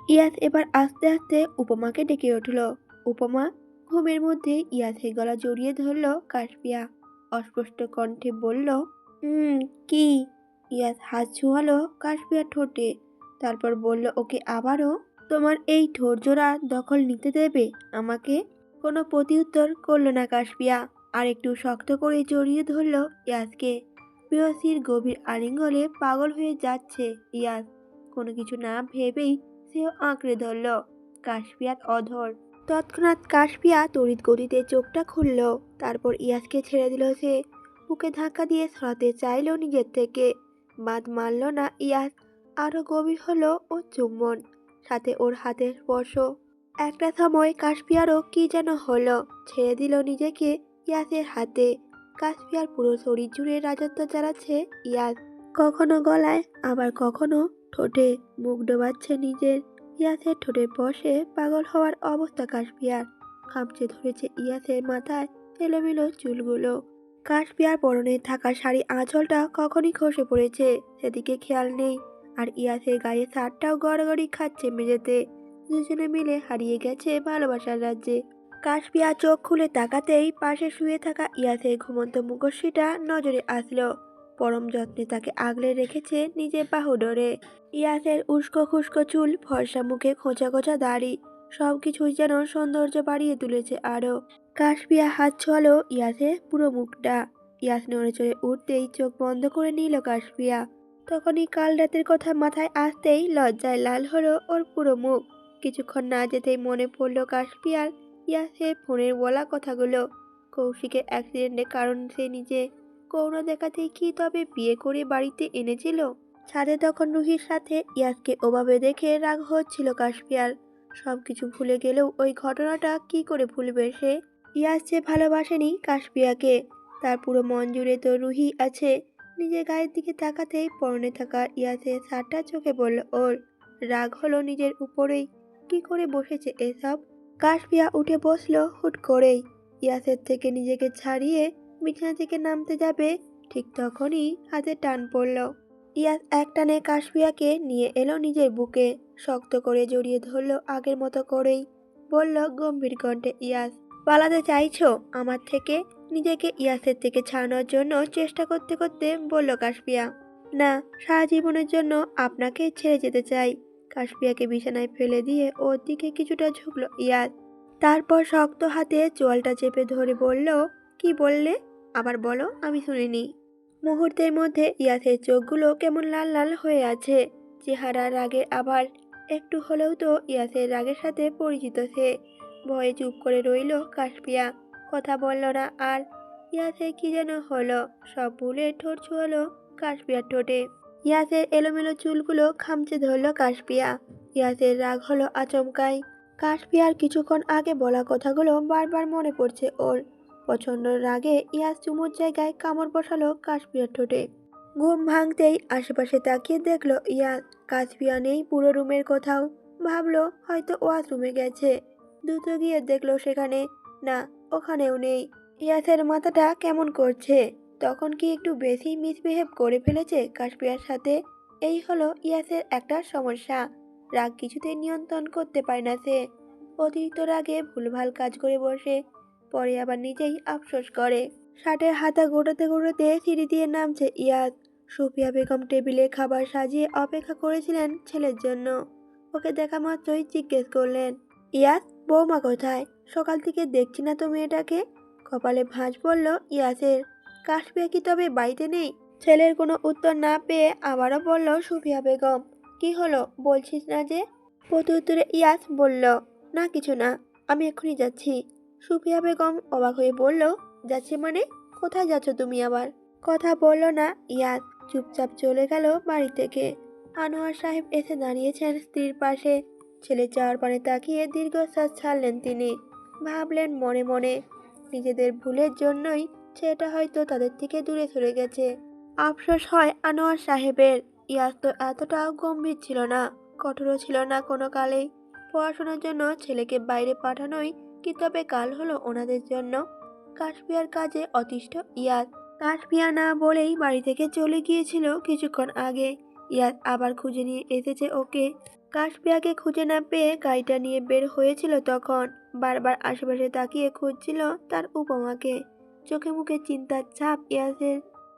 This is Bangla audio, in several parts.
ইয়াস এবার আস্তে আস্তে উপমাকে ডেকে উঠল। উপমা! ঘুমের মধ্যে ইয়াসের গলা জড়িয়ে ধরল কাশপিয়া। অস্পষ্ট কণ্ঠে বলল, কি? ইয়াস হাত ছোঁয়ালো কাশপিয়ার ঠোঁটে। তারপর বলল ওকে আবারও, তোমার এই ঠোঁট জোড়া দখল নিতে দেবে আমাকে? কোনো প্রতিউত্তর করল না কাশপিয়া, আর একটু শক্ত করে জড়িয়ে ধরল ইয়াসকে। প্রেয়সীর গভীর আলিঙ্গনে পাগল হয়ে যাচ্ছে ইয়াস। কোনো কিছু না ভেবেই সেও আঁকড়ে ধরল কাশপিয়ার অধর। তৎক্ষণাৎ কাশপিয়া তড়িৎ গতিতে চোখটা খুলল। তারপর ইয়াসকে ছেড়ে দিল সে। বুকে ধাক্কা দিয়ে সরাতে চাইল নিজের থেকে। বাদ মানল না ইয়াস। আরো গভীর হলো ও চুম্বন, সাথে ওর হাতের স্পর্শ। একটা সময় কাশপিয়ারও কি যেন হলো, ছেড়ে দিল নিজেকে ইয়াসের হাতে। কাশপিয়ার পুরো শরীর জুড়ে রাজত্ব চালাচ্ছে ইয়াস। কখনো গলায়, আবার কখনো ঠোঁটে। মুখ ডোবাচ্ছে নিজের। ইয়াসের ঠোঁটের বসে পাগল হওয়ার অবস্থা কাশপিয়ার। খামচে ধরেছে ইয়াসের মাথায় এলোমেলো চুলগুলো। কাশপিয়ার পরনে থাকা শাড়ি আঁচলটা কখনই খসে পড়েছে, সেদিকে খেয়াল নেই। আর ইয়াসের গায়ে শার্টটাও গড়াগড়ি খাচ্ছে মেঝেতে। দুজনে মিলে হারিয়ে গেছে ভালোবাসার রাজ্যে। কাশপিয়া চোখ খুলে তাকাতেই পাশে শুয়ে থাকা ইয়াসের ঘুমন্ত মুখশ্রীটা নজরে আসলো। পরম যত্নে তাকে আগলে রেখেছে নিজের বাহু ডোরে। ইয়াসের উস্কো খুস্কো চুল, ফর্সা মুখে খোঁচা খোঁচা দাড়ি, সবকিছুই যেন সৌন্দর্য বাড়িয়ে তুলেছে আরো। কাশপিয়া হাত ছোঁয়ালো ইয়াসের পুরো মুখটা। ইয়াস নড়ে চড়ে উঠতেই চোখ বন্ধ করে নিল কাশপিয়া। তখনই কাল রাতের কথা মাথায় আসতেই লজ্জায় লাল হলো ওর পুরো মুখ। কিছুক্ষণ না যেতেই মনে পড়ল কাশপিয়ার ইয়াসের ফোনের বলা কথাগুলো। কৌশিকের অ্যাক্সিডেন্টের কারণ সে নিজে। করুণা দেখাতেই কি তবে বিয়ে করে বাড়িতে এনেছিল? ছাদে তখন রুহির সাথে ইয়াসকে ওভাবে দেখে রাগ হচ্ছিল কাশপিয়ার। সবকিছু ভুলে গেলেও ওই ঘটনাটা কি করে ভুলবে সে? ইয়াস যে ভালোবাসেনি কাশপিয়াকে, তার পুরো মন জুড়ে তো রুহি আছে। নিজের গায়ের দিকে তাকাতেই পরনে থাকা ইয়াসের শার্টটা চোখে পড়ল ওর। রাগ হলো নিজের উপরেই। কি করে বসেছে এসব? কাশপিয়া উঠে বসলো হুট করেই। ইয়াসের থেকে নিজেকে ছাড়িয়ে বিছানা থেকে নামতে যাবে, ঠিক তখনই হাতে টান পড়ল। ইয়াস একটানে কাশপিয়াকে নিয়ে এলো নিজের বুকে, শক্ত করে জড়িয়ে ধরল আগের মতো করেই। বলল গম্ভীর কণ্ঠে, ইয়াস, পালাতে চাইছো আমার থেকে? নিজেকে ইয়াসের থেকে ছাড়ানোর জন্য চেষ্টা করতে করতে বলল কাশপিয়া। না, সারা জীবনের জন্য আপনাকে ছেড়ে যেতে চাই। কাশপিয়াকে বিছানায় ফেলে দিয়ে ওর দিকে কিছুটা ঝুঁকল ইয়াস। তারপর শক্ত হাতে চোয়ালটা চেপে ধরে বলল, কি বললে? আবার বলো, আমি শুনিনি। মুহূর্তের মধ্যে ইয়াসের চোখগুলো কেমন লাল লাল হয়ে আছে। চেহারা রাগে, আবার একটু হলেও তো ইয়াসের রাগের সাথে পরিচিত সে। ভয়ে চুপ করে রইল কাশপিয়া, কথা বলল না আর। ইয়াসের কি যেন হলো, সব ভুলে ঠোঁট ছোঁয়ালো কাশপিয়ার ঠোঁটে। ইয়াসের এলোমেলো চুলগুলো খামচে ধরল কাশপিয়া। ইয়াসের রাগ হলো আচমকাই। কাশপিয়ার কিছুক্ষণ আগে বলা কথাগুলো বারবার মনে পড়ছে ওর। প্রচণ্ড রাগে ইয়াস চুমুর জায়গায় কামড় বসালো কাশপিয়ার ঠোঁটে। ঘুম ভাঙতেই আশেপাশে তাকিয়ে দেখলো ইয়াস। কাশপিয়া নেই পুরো রুমের কোথাও। ভাবলো হয়তো ওয়াশরুমে গেছে। দ্রুত গিয়ে দেখলো সেখানে না, ওখানেও নেই। ইয়াসের মাথাটা কেমন করছে। তখন কি একটু বেশি মিসবিহেভ করে ফেলেছে কাশপিয়ার সাথে? এই হলো ইয়াসের একটা সমস্যা। রাগ কিছুতেই নিয়ন্ত্রণ করতে পারে না সে। অতিরিক্ত রাগে ভুলভাল কাজ করে বসে, পরে আবার নিজেই আফসোস করে। শার্টের হাতা গোটাতে গোটাতে সিঁড়ি দিয়ে নামছে ইয়াস। সুফিয়া বেগম টেবিলে খাবার সাজিয়ে অপেক্ষা করেছিলেন ছেলের জন্য। ওকে দেখা মাত্রই জিজ্ঞেস করলেন, ইয়াস, বৌমা কোথায়? সকাল থেকে দেখছি না তো মেয়েটাকে। কপালে ভাঁজ পড়ল ইয়াসের। কাশপিয়া কি তবে বাড়িতে নেই? ছেলের কোনো উত্তর না পেয়ে আবারও বলল সুফিয়া বেগম, কি হলো বলছিস না যে? প্রত্যুত্তরে ইয়াস বলল, না কিছু না, আমি এক্ষুনি যাচ্ছি। সুফিয়া বেগম অবাক হয়ে বলল, যাচ্ছে মানে? কোথায় যাচ্ছ তুমি আবার? কথা বলল না ইয়াস, চুপচাপ চলে গেল বাড়ি থেকে। আনোয়ার সাহেব এসে দাঁড়িয়েছেন স্ত্রীর পাশে। ছেলে যাওয়ার পানে তাকিয়ে দীর্ঘশ্বাস ছাড়লেন তিনি। ভাবলেন মনে মনে, নিজেদের ভুলের জন্যই ছেলেটা হয়তো তাদের থেকে দূরে সরে গেছে। আফসোস হয় আনোয়ার সাহেবের। ইয়াস তো এতটাও গম্ভীর ছিল না, কঠোরও ছিল না কোনো কালেই। পড়াশোনার জন্য ছেলেকে বাইরে পাঠানোই কি তবে কাল হলো ওনাদের জন্য? কাশপিয়ার কাজে অতিষ্ঠ ইয়াস। কাশপিয়া না বলেই বাড়ি থেকে চলে গিয়েছিল কিছুক্ষণ আগে। ইয়াস আবার খুঁজে নিয়ে এসেছে ওকে। কাশপিয়াকে খুঁজে না পেয়ে গাড়িটা নিয়ে বের হয়েছিল তখন। বারবার আশেপাশে তাকিয়ে খুঁজছিল তার উপমাকে। চোখে মুখে চিন্তার ছাপ ইয়াসের,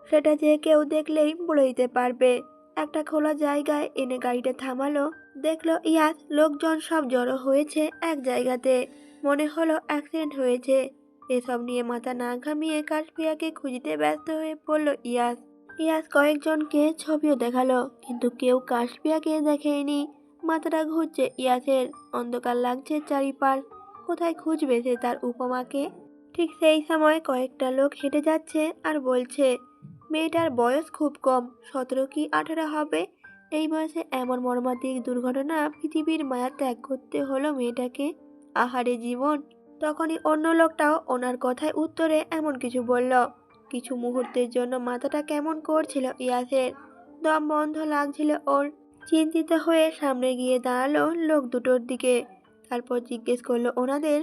সেটা যে কেউ দেখলেই বলে দিতে পারবে। একটা খোলা জায়গায় এনে গাড়িটা থামালো। দেখলো ইয়াস লোকজন সব জড়ো হয়েছে এক জায়গাতে। মনে হলো অ্যাক্সিডেন্ট হয়েছে। এসব নিয়ে মাথা না ঘামিয়ে কাশপিয়াকে খুঁজতে ব্যস্ত হয়ে পড়ল ইয়াস। ইয়াস কয়েকজনকে ছবিও দেখালো, কিন্তু কেউ কাশপিয়াকে দেখেনি। মাথাটা ঘুরছে ইয়াসের, অন্ধকার লাগছে চারিপাশ। কোথায় খুঁজবে সে তার উপমাকে? ঠিক সেই সময় কয়েকটা লোক হেঁটে যাচ্ছে আর বলছে, মেয়েটার বয়স খুব কম, 17 কি 18 হবে। এই বয়সে এমন মর্মান্তিক দুর্ঘটনা, পৃথিবীর মায়া ত্যাগ করতে হলো মেয়েটাকে। আহারে জীবন। তখনই অন্য লোকটাও ওনার কথায় উত্তরে এমন কিছু বলল। কিছু মুহূর্তের জন্য মাথাটা কেমন করছিল ইয়াসের, দম বন্ধ লাগছিল ওর। চিন্তিত হয়ে সামনে গিয়ে দাঁড়ালো লোক দুটোর দিকে। তারপর জিজ্ঞেস করলো ওনাদের,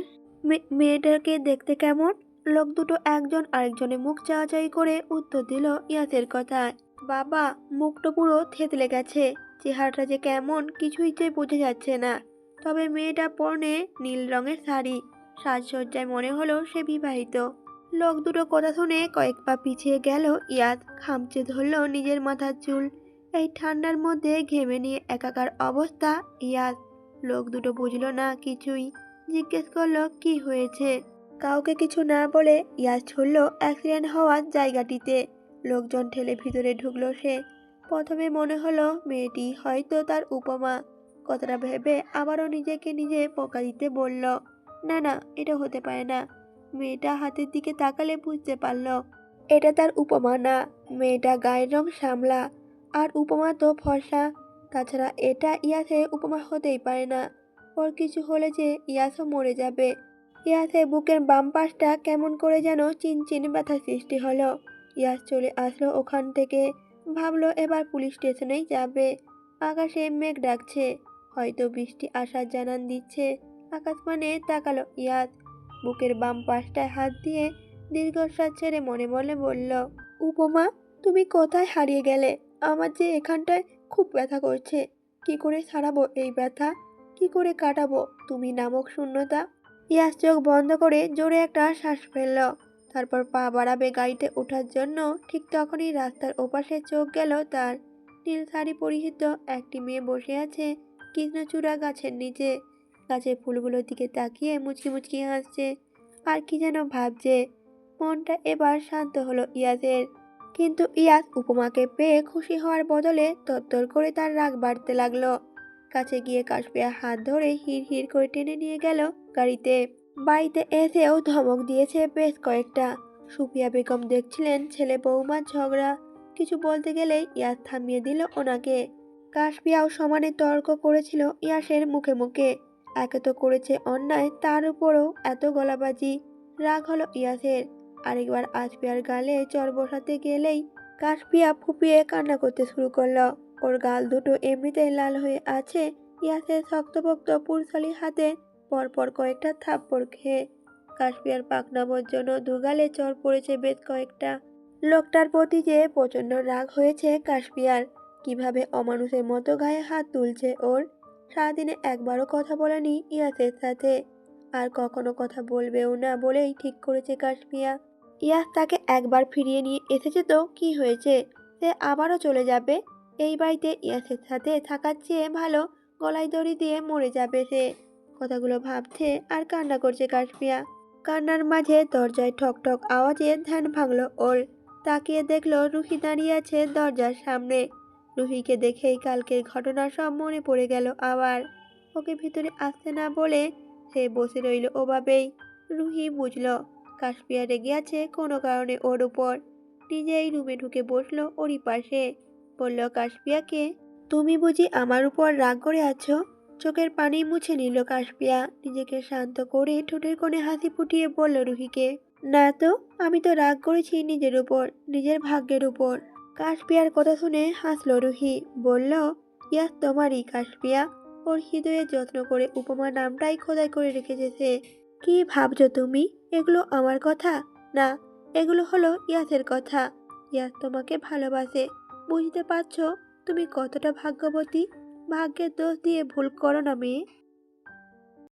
মেয়েটাকে দেখতে কেমন? লোক দুটো একজন আরেকজনের মুখ চাওয়াচাই করে উত্তর দিল ইয়াসের কথায়। বাবা, মুখটা পুরো থেতলে গেছে, চেহারাটা যে কেমন কিছুই যে বোঝা যাচ্ছে না। তবে মেয়েটা পরনে নীল রঙের শাড়ি, সাজসজ্জায় মনে হলো সে বিবাহিত। লোক দুটো কথা শুনে কয়েক পা পিছিয়ে গেল ইয়াস, খামচে ধরল নিজের মাথার চুল। এই ঠান্ডার মধ্যে ঘেমে নিয়ে একাকার অবস্থা ইয়াস। লোক দুটো বুঝলো না কিছুই, জিজ্ঞেস করলো কি হয়েছে। কাউকে কিছু না বলে ইয়াস ছুড়ল অ্যাক্সিডেন্ট হওয়ার জায়গাটিতে। লোকজন ঠেলে ভিতরে ঢুকলো সে। প্রথমে মনে হলো মেয়েটি হয়তো তার উপমা। কথাটা ভেবে আবারও নিজেকে নিজে পোকা দিতে বলল, না না, এটা হতে পারে না। মেয়েটা হাতের দিকে তাকালে বুঝতে পারল এটা তার উপমা না। মেয়েটা গায়ের রং শ্যামলা, আর উপমা তো ফর্সা। তাছাড়া এটা ইয়াসের উপমা হতেই পারে না। ওর কিছু হলে যে ইয়াসও মরে যাবে। ইয়াসের বুকের বাম পাশটা কেমন করে যেন চিনচিন ব্যথা সৃষ্টি হলো। ইয়াস চলে আসলো ওখান থেকে। ভাবলো এবার পুলিশ স্টেশনেই যাবে। আকাশে মেঘ ডাকছে, হয়তো বৃষ্টি আসার জানান দিচ্ছে। আকাশ মানে তাকালো ইয়াস। বুকের বাম পাশটায় হাত দিয়ে দীর্ঘশ্বাস ছেড়ে মনে মনে বলল, উপমা, তুমি কোথায় হারিয়ে গেলে? আমার যে এখানটায় খুব ব্যথা করছে। কি করে সারাবো এই ব্যথা? কি করে কাটাবো তুমি নামক শূন্যতা? ইয়াস চোখ বন্ধ করে জোরে একটা শ্বাস ফেলল। তারপর পা বাড়াবে গাড়িতে ওঠার জন্য, ঠিক তখনই রাস্তার ওপাশে চোখ গেল তার। নীল শাড়ি পরিহিত একটি মেয়ে বসে আছে কৃষ্ণচূড়া গাছের নিচে। গাছের ফুলগুলোর দিকে তাকিয়ে মুচকি মুচকি হাসছে, আর কি যেন ভাবছে। মনটা এবার শান্ত হলো ইয়াসের। কিন্তু ইয়াস উপমাকে পেয়ে খুশি হওয়ার বদলে তরতর করে তার রাগ বাড়তে লাগলো। কাছে গিয়ে কাশপিয়া হাত ধরে হিড় হিড় করে টেনে নিয়ে গেল গাড়িতে। বাড়িতে এসেও ধমক দিয়েছে বেশ কয়েকটা। সুফিয়া বেগম দেখছিলেন ছেলে বৌমার ঝগড়া। কিছু বলতে গেলেই ইয়াস থামিয়ে দিল ওনাকে। কাশপিয়াও সমানে তর্ক করেছিল ইয়াসের মুখে মুখে। একে তো করেছে অন্যায়, তার উপরও এত গলাবাজি। রাগ হলো ইয়াসের। আরেকবার আসপিয়ার গালে চড় বসাতে গেলেই কাশপিয়া ফুপিয়ে কান্না করতে শুরু করলো। ওর গাল দুটো এমনিতেই লাল হয়ে আছে ইয়াসের শক্তপোক্ত পুরুষালী হাতে পরপর কয়েকটা থাপ্পড় খেয়ে। কাশপিয়ার পাকনামোর জন্য দুগালে চড় পড়েছে বেশ কয়েকটা। লোকটার প্রতি যে প্রচন্ড রাগ হয়েছে কাশপিয়ার। কিভাবে অমানুষের মতো গায়ে হাত তুলছে ওর। সারাদিনে একবারও কথা বলেনি ইয়াসের সাথে, আর কখনো কথা বলবেও না বলেই ঠিক করেছে কাশপিয়া। ইয়াস তাকে একবার ফিরিয়ে নিয়ে এসেছে তো কি হয়েছে, সে আবারও চলে যাবে। এই বাড়িতে ইয়াসের সাথে থাকার চেয়ে ভালো গলায় দড়ি দিয়ে মরে যাবে সে। কথাগুলো ভাবছে আর কান্না করছে কাশপিয়া। কান্নার মাঝে দরজায় ঠক ঠক আওয়াজে ধ্যান ভাঙল ওর। তাকিয়ে দেখলো রুহি দাঁড়িয়ে আছে দরজার সামনে। রুহিকে দেখেই কালকের ঘটনা সব মনে পড়ে গেল আবার। ওকে ভিতরে আসতে না বলে সে বসে রইল ওভাবেই। রুহি বুঝলো কাশপিয়া রেগে আছে কোনো কারণে ওর উপর। নিজেই রুমে ঢুকে বসলো ওরই পাশে। বলল কাশপিয়াকে, তুমি বুঝি আমার উপর রাগ করে আছো? চোখের পানি মুছে নিল কাশপিয়া। নিজেকে শান্ত করে ঠোঁটের কোণে হাসি ফুটিয়ে বলল রুহিকে, না তো, আমি তো রাগ করেছি নিজের উপর, নিজের ভাগ্যের উপর। কাশপিয়ার কথা শুনে হাসল রুহি। বলল, ইয়াস তোমারই কাশপিয়া। ওর হৃদয়ে যত্ন করে উপমা নামটাই খোদাই করে রেখেছে সে। কি ভাবছো তুমি? এগুলো আমার কথা না, এগুলো হলো ইয়াসের কথা। ইয়াস তোমাকে ভালোবাসে, বুঝতে পারছো? তুমি কতটা ভাগ্যবতী। ভাগ্যের দোষ দিয়ে ভুল করো না মেয়ে।